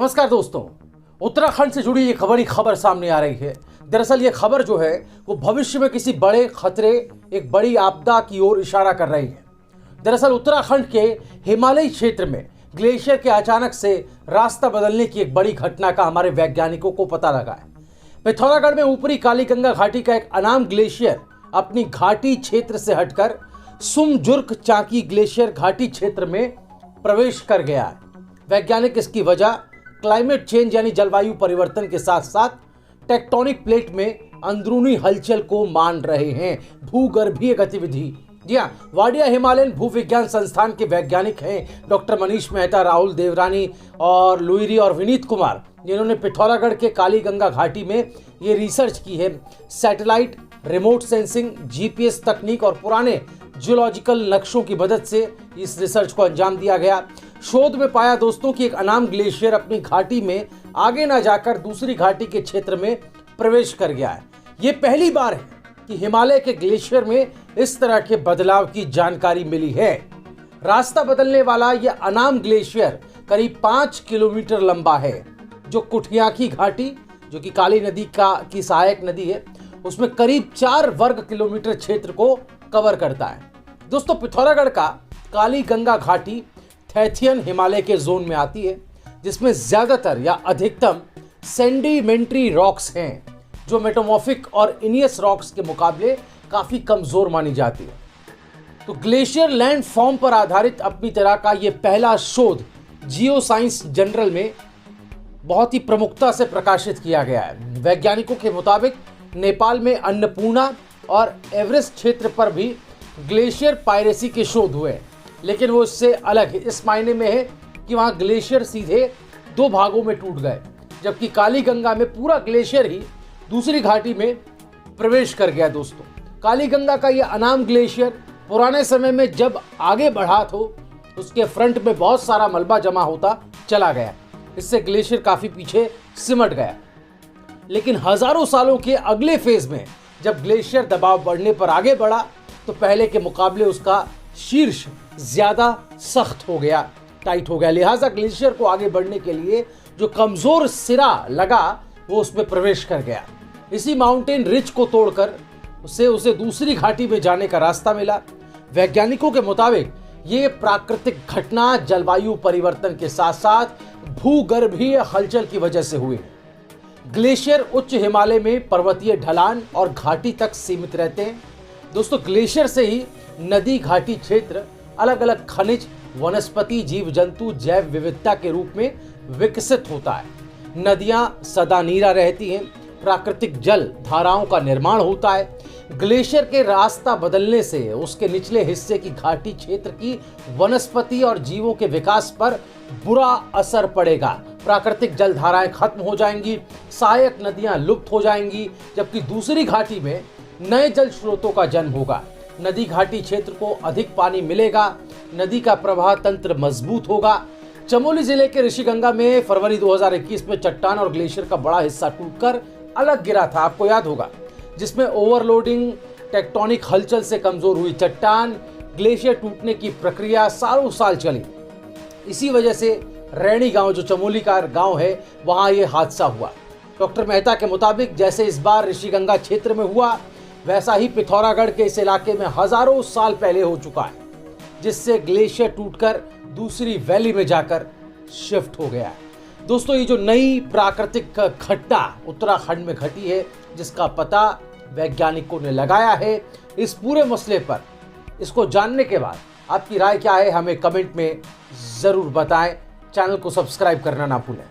नमस्कार दोस्तों, उत्तराखंड से जुड़ी एक बड़ी खबर सामने आ रही है। दरअसल ये खबर जो है वो भविष्य में किसी बड़े खतरे, एक बड़ी आपदा की ओर इशारा कर रही है। दरअसल उत्तराखंड के हिमालयी क्षेत्र में ग्लेशियर के अचानक से रास्ता बदलने की एक बड़ी घटना का हमारे वैज्ञानिकों को पता लगा है। पिथौरागढ़ में ऊपरी कालीगंगा घाटी का एक अनाम ग्लेशियर अपनी घाटी क्षेत्र से हटकर सुमजुर्क चाकी ग्लेशियर घाटी क्षेत्र में प्रवेश कर गया है। वैज्ञानिक इसकी वजह क्लाइमेट चेंज यानी जलवायु परिवर्तन के साथ साथ टेक्टोनिक प्लेट में अंदरूनी हलचल को मान रहे हैं, भूगर्भीय गतिविधि। जी हाँ, वाडिया हिमालयन भूविज्ञान संस्थान के वैज्ञानिक हैं डॉक्टर मनीष मेहता, राहुल देवरानी और लुईरी और विनीत कुमार, जिन्होंने पिथौरागढ़ के कालीगंगा घाटी में ये रिसर्च की है। सैटेलाइट, रिमोट सेंसिंग, जीपीएस तकनीक और पुराने जियोलॉजिकल नक्शों की मदद से इस रिसर्च को अंजाम दिया गया। शोध में पाया दोस्तों कि एक अनाम ग्लेशियर अपनी घाटी में आगे ना जाकर दूसरी घाटी के क्षेत्र में प्रवेश कर गया है। ये पहली बार है कि हिमालय के ग्लेशियर में इस तरह के बदलाव की जानकारी मिली है। रास्ता बदलने वाला यह अनाम ग्लेशियर करीब 5 किलोमीटर लंबा है, जो कुठियाकी घाटी, जो कि काली नदी की सहायक नदी है, उसमें करीब 4 वर्ग किलोमीटर क्षेत्र को कवर करता है। दोस्तों, पिथौरागढ़ का कालीगंगा घाटी थैथियन हिमालय के जोन में आती है, जिसमें ज्यादातर या अधिकतम सेंडिमेंट्री रॉक्स हैं, जो मेटामॉर्फिक और इनियस रॉक्स के मुकाबले काफी कमजोर मानी जाती है। तो ग्लेशियर लैंड फॉर्म पर आधारित अपनी तरह का यह पहला शोध जियो साइंस जर्नल में बहुत ही प्रमुखता से प्रकाशित किया गया है। वैज्ञानिकों के मुताबिक नेपाल में अन्नपूर्णा और एवरेस्ट क्षेत्र पर भी ग्लेशियर पायरेसी के शोध हुए, लेकिन वो इससे अलग है। इस मायने में है कि वहाँ ग्लेशियर सीधे 2 भागों में टूट गए, जबकि कालीगंगा में पूरा ग्लेशियर ही दूसरी घाटी में प्रवेश कर गया। दोस्तों, कालीगंगा का यह अनाम ग्लेशियर पुराने समय में जब आगे बढ़ा तो उसके फ्रंट में बहुत सारा मलबा जमा होता चला गया, इससे ग्लेशियर काफी पीछे सिमट गया। लेकिन हजारों सालों के अगले फेज में जब ग्लेशियर दबाव बढ़ने पर आगे बढ़ा तो पहले के मुकाबले उसका शीर्ष ज्यादा सख्त हो गया, टाइट हो गया। लिहाजा ग्लेशियर को आगे बढ़ने के लिए जो कमजोर सिरा लगा वो उसमें प्रवेश कर गया। इसी माउंटेन रिज को तोड़कर उसे दूसरी घाटी में जाने का रास्ता मिला। वैज्ञानिकों के मुताबिक ये प्राकृतिक घटना जलवायु परिवर्तन के साथ साथ भूगर्भीय हलचल की वजह से हुई। ग्लेशियर उच्च हिमालय में पर्वतीय ढलान और घाटी तक सीमित रहते हैं। दोस्तों, ग्लेशियर से ही नदी घाटी क्षेत्र अलग अलग खनिज, वनस्पति, जीव जंतु, जैव विविधता के रूप में विकसित होता है। नदियां सदा नीरा रहती हैं, प्राकृतिक जल धाराओं का निर्माण होता है। ग्लेशियर के रास्ता बदलने से उसके निचले हिस्से की घाटी क्षेत्र की वनस्पति और जीवों के विकास पर बुरा असर पड़ेगा। प्राकृतिक जल धाराएं खत्म हो जाएंगी, सहायक नदियां लुप्त हो जाएंगी, जबकि दूसरी घाटी में नए जल स्रोतों का जन्म होगा। नदी घाटी क्षेत्र को अधिक पानी मिलेगा, नदी का प्रवाह तंत्र मजबूत होगा। चमोली जिले के ऋषिगंगा में फरवरी 2021 में चट्टान और ग्लेशियर का बड़ा हिस्सा टूटकर अलग गिरा था, आपको याद होगा, जिसमें ओवरलोडिंग, टेक्टोनिक हलचल से कमजोर हुई चट्टान, ग्लेशियर टूटने की प्रक्रिया सालों साल चली। इसी वजह से रैणी गांव, जो चमोली का गांव है, वहां यह हादसा हुआ। डॉक्टर मेहता के मुताबिक जैसे इस बार ऋषिगंगा क्षेत्र में हुआ, वैसा ही पिथौरागढ़ के इस इलाके में हजारों साल पहले हो चुका है, जिससे ग्लेशियर टूटकर दूसरी वैली में जाकर शिफ्ट हो गया है। दोस्तों, ये जो नई प्राकृतिक घटना उत्तराखंड में घटी है, जिसका पता वैज्ञानिकों ने लगाया है, इस पूरे मसले पर इसको जानने के बाद आपकी राय क्या है, हमें कमेंट में जरूर बताएं। चैनल को सब्सक्राइब करना ना भूलें।